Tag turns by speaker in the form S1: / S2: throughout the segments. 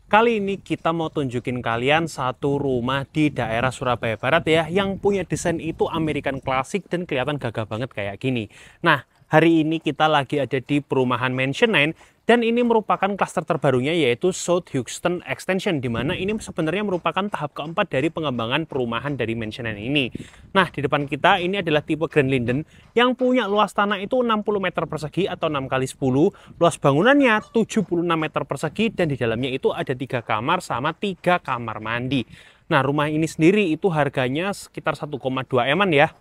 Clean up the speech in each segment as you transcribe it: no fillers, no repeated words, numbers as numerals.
S1: Kali ini kita mau tunjukin kalian satu rumah di daerah Surabaya Barat ya, yang punya desain itu American Classic dan kelihatan gagah banget kayak gini. Nah, hari ini kita lagi ada di perumahan Mansion 9 dan ini merupakan klaster terbarunya yaitu South Houston Extension, di mana ini sebenarnya merupakan tahap keempat dari pengembangan perumahan dari Mansion 9 ini. Nah, di depan kita ini adalah tipe Grand Linden yang punya luas tanah itu 60 meter persegi atau 6 kali 10, luas bangunannya 76 meter persegi dan di dalamnya itu ada 3 kamar sama 3 kamar mandi. Nah, rumah ini sendiri itu harganya sekitar 1,2 M-an ya.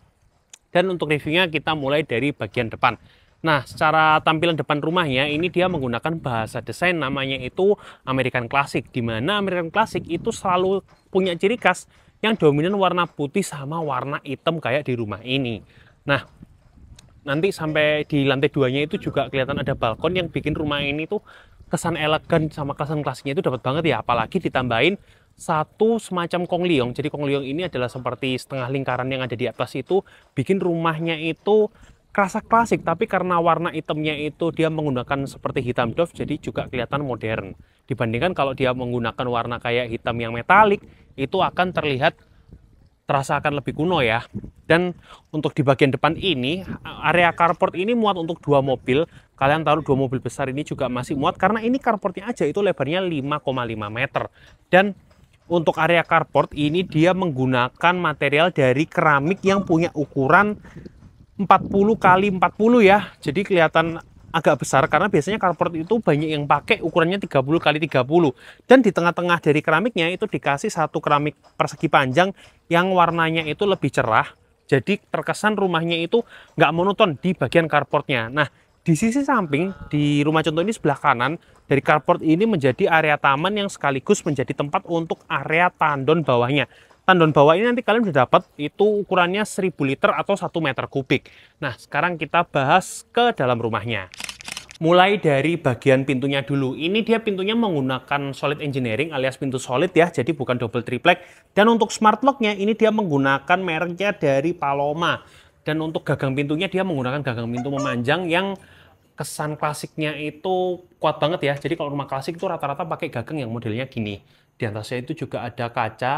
S1: Dan untuk reviewnya kita mulai dari bagian depan. Nah, secara tampilan depan rumahnya ini dia menggunakan bahasa desain namanya itu American Classic, di mana American Classic itu selalu punya ciri khas yang dominan warna putih sama warna hitam kayak di rumah ini. Nah, nanti sampai di lantai 2-nya itu juga kelihatan ada balkon yang bikin rumah ini tuh kesan elegan sama kesan klasiknya itu dapat banget ya, apalagi ditambahin satu semacam kongliong. Jadi kongliong ini adalah seperti setengah lingkaran yang ada di atas itu bikin rumahnya itu kerasa klasik, tapi karena warna hitamnya itu dia menggunakan seperti hitam doff, jadi juga kelihatan modern. Dibandingkan kalau dia menggunakan warna kayak hitam yang metalik, itu akan terasa akan lebih kuno ya. Dan untuk di bagian depan ini, area carport ini muat untuk 2 mobil. Kalian taruh 2 mobil besar ini juga masih muat, karena ini carportnya aja itu lebarnya 5,5 meter. Dan untuk area carport ini dia menggunakan material dari keramik yang punya ukuran 40 kali 40 ya. Jadi kelihatan agak besar karena biasanya carport itu banyak yang pakai ukurannya 30 kali 30. Dan di tengah-tengah dari keramiknya itu dikasih satu keramik persegi panjang yang warnanya itu lebih cerah. Jadi terkesan rumahnya itu nggak monoton di bagian carportnya. Nah, di sisi samping di rumah contoh ini sebelah kanan dari carport ini menjadi area taman yang sekaligus menjadi tempat untuk area tandon bawahnya. Tandon bawah ini nanti kalian bisa dapat itu ukurannya 1000 liter atau 1 meter kubik. Nah, sekarang kita bahas ke dalam rumahnya. Mulai dari bagian pintunya dulu. Ini dia pintunya menggunakan solid engineering alias pintu solid ya, jadi bukan double triplek. Dan untuk smart locknya ini dia menggunakan mereknya dari Paloma. Dan untuk gagang pintunya dia menggunakan gagang pintu memanjang yang kesan klasiknya itu kuat banget ya. Jadi kalau rumah klasik itu rata-rata pakai gagang yang modelnya gini. Di atasnya itu juga ada kaca.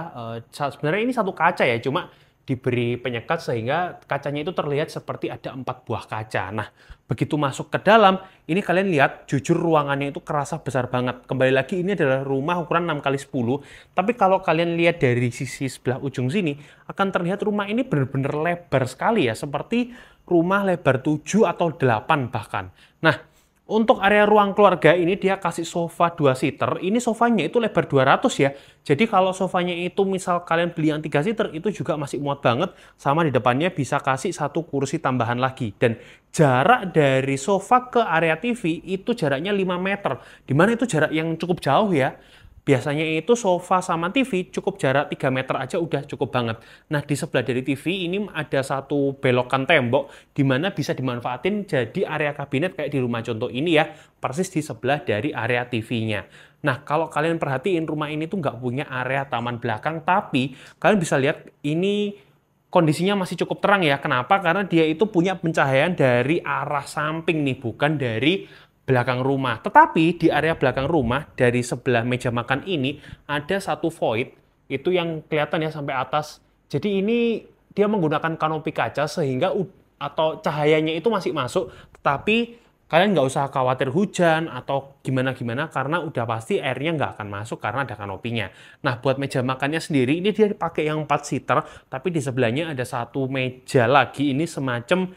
S1: Sebenarnya ini satu kaca ya, cuma diberi penyekat sehingga kacanya itu terlihat seperti ada 4 buah kaca. Nah, begitu masuk ke dalam, ini kalian lihat jujur ruangannya itu kerasa besar banget. Kembali lagi ini adalah rumah ukuran 6 kali 10, tapi kalau kalian lihat dari sisi sebelah ujung sini, akan terlihat rumah ini benar-benar lebar sekali ya, seperti rumah lebar 7 atau 8 bahkan. Nah, untuk area ruang keluarga ini dia kasih sofa 2 seater. Ini sofanya itu lebar 200 ya. Jadi kalau sofanya itu misal kalian beli yang 3 seater itu juga masih muat banget. Sama di depannya bisa kasih satu kursi tambahan lagi. Dan jarak dari sofa ke area TV itu jaraknya 5 meter. Dimana itu jarak yang cukup jauh ya. Biasanya itu sofa sama TV cukup jarak 3 meter aja udah cukup banget. Nah, di sebelah dari TV ini ada satu belokan tembok di mana bisa dimanfaatin jadi area kabinet kayak di rumah contoh ini ya, persis di sebelah dari area TV-nya. Nah, kalau kalian perhatiin rumah ini tuh nggak punya area taman belakang, tapi kalian bisa lihat ini kondisinya masih cukup terang ya. Kenapa? Karena dia itu punya pencahayaan dari arah samping nih, bukan dari belakang rumah. Tetapi di area belakang rumah, dari sebelah meja makan ini, ada satu void, itu yang kelihatan ya sampai atas. Jadi ini dia menggunakan kanopi kaca sehingga atau cahayanya itu masih masuk, tetapi kalian nggak usah khawatir hujan atau gimana-gimana karena udah pasti airnya nggak akan masuk karena ada kanopinya. Nah, buat meja makannya sendiri, ini dia pakai yang 4 seater, tapi di sebelahnya ada satu meja lagi, ini semacam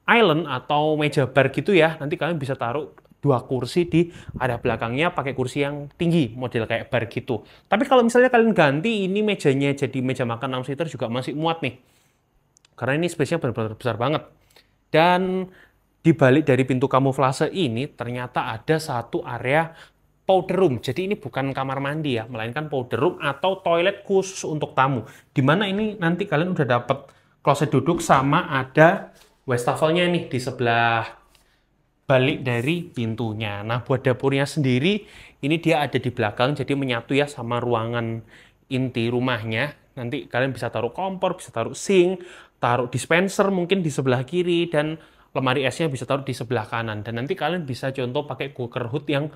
S1: island atau meja bar gitu ya. Nanti kalian bisa taruh 2 kursi di area belakangnya pakai kursi yang tinggi, model kayak bar gitu. Tapi kalau misalnya kalian ganti ini mejanya jadi meja makan 6 seater juga masih muat nih. Karena ini space-nya benar-benar besar banget. Dan di balik dari pintu kamuflase ini ternyata ada satu area powder room. Jadi ini bukan kamar mandi ya, melainkan powder room atau toilet khusus untuk tamu. Dimana ini nanti kalian udah dapat kloset duduk sama ada wastafelnya nih di sebelah balik dari pintunya. Nah, buat dapurnya sendiri, ini dia ada di belakang, jadi menyatu ya sama ruangan inti rumahnya. Nanti kalian bisa taruh kompor, bisa taruh sink, taruh dispenser mungkin di sebelah kiri, dan lemari esnya bisa taruh di sebelah kanan. Dan nanti kalian bisa contoh pakai cooker hood yang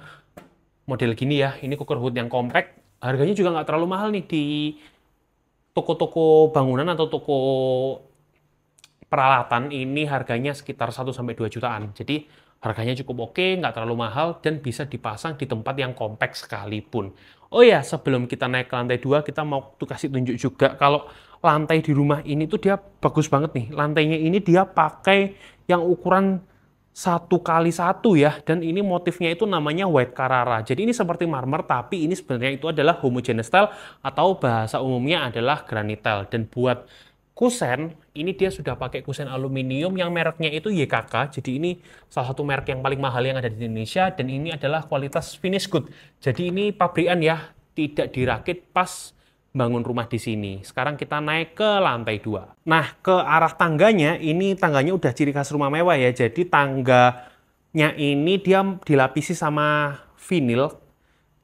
S1: model gini ya. Ini Cookerwood yang compact. Harganya juga nggak terlalu mahal nih di toko-toko bangunan atau toko peralatan. Ini harganya sekitar 1-2 jutaan. Jadi harganya cukup oke, nggak terlalu mahal, dan bisa dipasang di tempat yang compact sekalipun. Oh ya, sebelum kita naik ke lantai 2, kita mau kasih tunjuk juga kalau lantai di rumah ini tuh dia bagus banget nih. Lantainya ini dia pakai yang ukuran 1x1 ya, dan ini motifnya itu namanya white Carrara. Jadi ini seperti marmer, tapi ini sebenarnya itu adalah homogeneous tile atau bahasa umumnya adalah granite tile. Dan buat kusen, ini dia sudah pakai kusen aluminium yang mereknya itu YKK. Jadi ini salah satu merek yang paling mahal yang ada di Indonesia, dan ini adalah kualitas finish good. Jadi ini pabrikan ya, tidak dirakit pas bangun rumah di sini. Sekarang kita naik ke lantai 2. Nah, ke arah tangganya, ini tangganya udah ciri khas rumah mewah ya. Jadi tangganya ini dia dilapisi sama vinil,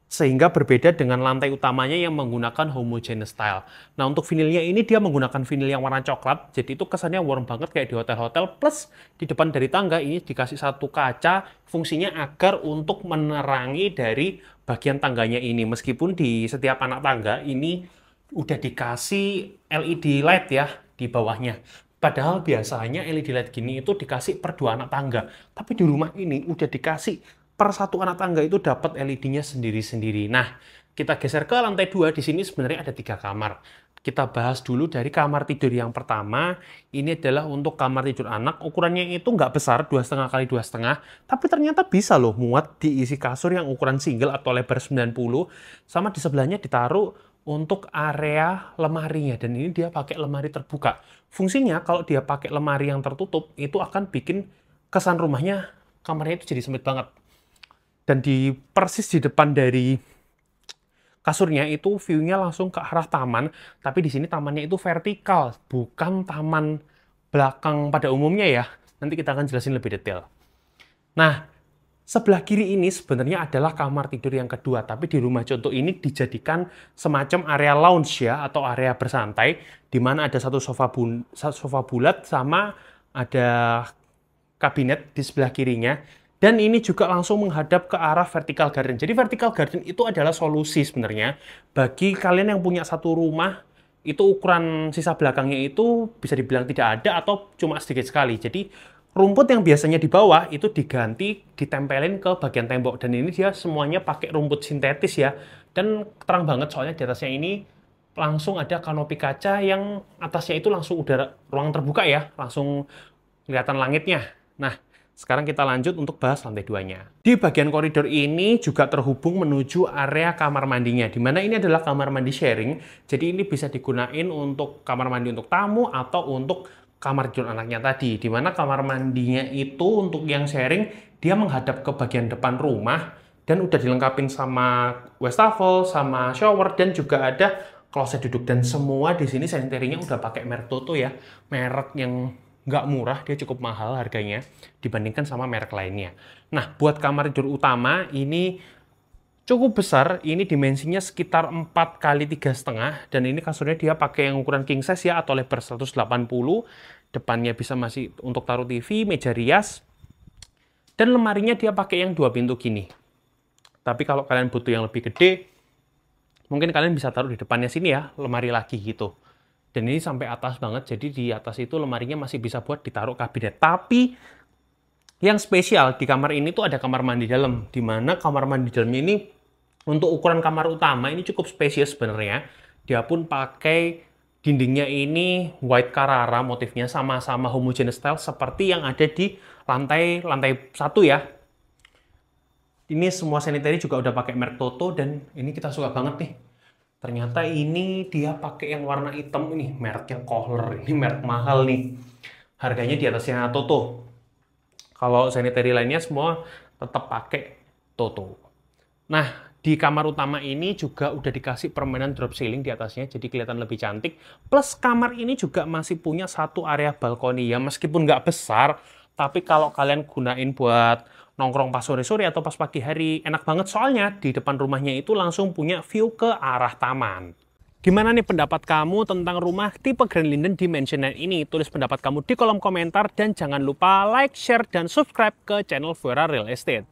S1: sehingga berbeda dengan lantai utamanya yang menggunakan homogeneous style. Nah, untuk vinilnya ini dia menggunakan vinil yang warna coklat, jadi itu kesannya warm banget kayak di hotel-hotel. Plus di depan dari tangga ini dikasih satu kaca, fungsinya agar untuk menerangi dari bagian tangganya ini. Meskipun di setiap anak tangga ini udah dikasih LED light ya di bawahnya. Padahal biasanya LED light gini itu dikasih per 2 anak tangga. Tapi di rumah ini udah dikasih per 1 anak tangga itu dapat LED-nya sendiri-sendiri. Nah, kita geser ke lantai 2. Di sini sebenarnya ada 3 kamar. Kita bahas dulu dari kamar tidur yang pertama. Ini adalah untuk kamar tidur anak. Ukurannya itu nggak besar, 2,5 kali 2,5. Tapi ternyata bisa loh muat diisi kasur yang ukuran single atau lebar 90. Sama di sebelahnya ditaruh untuk area lemarinya. Dan ini dia pakai lemari terbuka. Fungsinya kalau dia pakai lemari yang tertutup, itu akan bikin kesan rumahnya, kamarnya itu jadi sempit banget. Dan di persis di depan dari kasurnya itu view-nya langsung ke arah taman, tapi di sini tamannya itu vertikal, bukan taman belakang pada umumnya ya. Nanti kita akan jelasin lebih detail. Nah, sebelah kiri ini sebenarnya adalah kamar tidur yang kedua, tapi di rumah contoh ini dijadikan semacam area lounge ya, atau area bersantai, di mana ada satu sofa bulat sama ada kabinet di sebelah kirinya. Dan ini juga langsung menghadap ke arah vertical garden. Jadi vertical garden itu adalah solusi sebenarnya bagi kalian yang punya satu rumah, itu ukuran sisa belakangnya itu bisa dibilang tidak ada atau cuma sedikit sekali. Jadi rumput yang biasanya di bawah itu diganti, ditempelin ke bagian tembok. Dan ini dia semuanya pakai rumput sintetis ya. Dan terang banget soalnya di atasnya ini langsung ada kanopi kaca yang atasnya itu langsung udara, ruang terbuka ya. Langsung kelihatan langitnya. Nah, sekarang kita lanjut untuk bahas lantai 2-nya. Di bagian koridor ini juga terhubung menuju area kamar mandinya, di mana ini adalah kamar mandi sharing. Jadi ini bisa digunain untuk kamar mandi untuk tamu atau untuk kamar tidur anaknya tadi. Di mana kamar mandinya itu untuk yang sharing, dia menghadap ke bagian depan rumah dan udah dilengkapin sama wastafel, sama shower, dan juga ada kloset duduk. Dan semua di sini sanitarinya udah pakai merek Toto ya, merek yang nggak murah, dia cukup mahal harganya dibandingkan sama merek lainnya. Nah, buat kamar tidur utama ini cukup besar, ini dimensinya sekitar 4 kali 3,5, dan ini kasurnya dia pakai yang ukuran king size ya, atau lebar 180, depannya bisa masih untuk taruh TV, meja rias, dan lemarinya dia pakai yang 2 pintu gini. Tapi kalau kalian butuh yang lebih gede, mungkin kalian bisa taruh di depannya sini ya, lemari lagi gitu. Dan ini sampai atas banget, jadi di atas itu lemarinya masih bisa buat ditaruh kabinet. Tapi yang spesial di kamar ini tuh ada kamar mandi dalam, di mana kamar mandi dalam ini untuk ukuran kamar utama ini cukup spesies sebenarnya. Dia pun pakai dindingnya ini white Carrara, motifnya sama-sama homogeneous style seperti yang ada di lantai 1 ya. Ini semua sanitary juga udah pakai merek Toto, dan ini kita suka banget nih. Ternyata ini dia pakai yang warna hitam ini, mereknya Kohler. Ini merek mahal nih. Harganya di atasnya Toto. Kalau sanitary lainnya semua tetap pakai Toto. Nah, di kamar utama ini juga udah dikasih permainan drop ceiling di atasnya, jadi kelihatan lebih cantik. Plus kamar ini juga masih punya satu area balkoni ya, meskipun nggak besar, tapi kalau kalian gunain buat nongkrong pas sore-sore atau pas pagi hari, enak banget soalnya di depan rumahnya itu langsung punya view ke arah taman. Gimana nih pendapat kamu tentang rumah tipe Grand Linden Dimensional ini? Tulis pendapat kamu di kolom komentar dan jangan lupa like, share, dan subscribe ke channel Vuora Real Estate.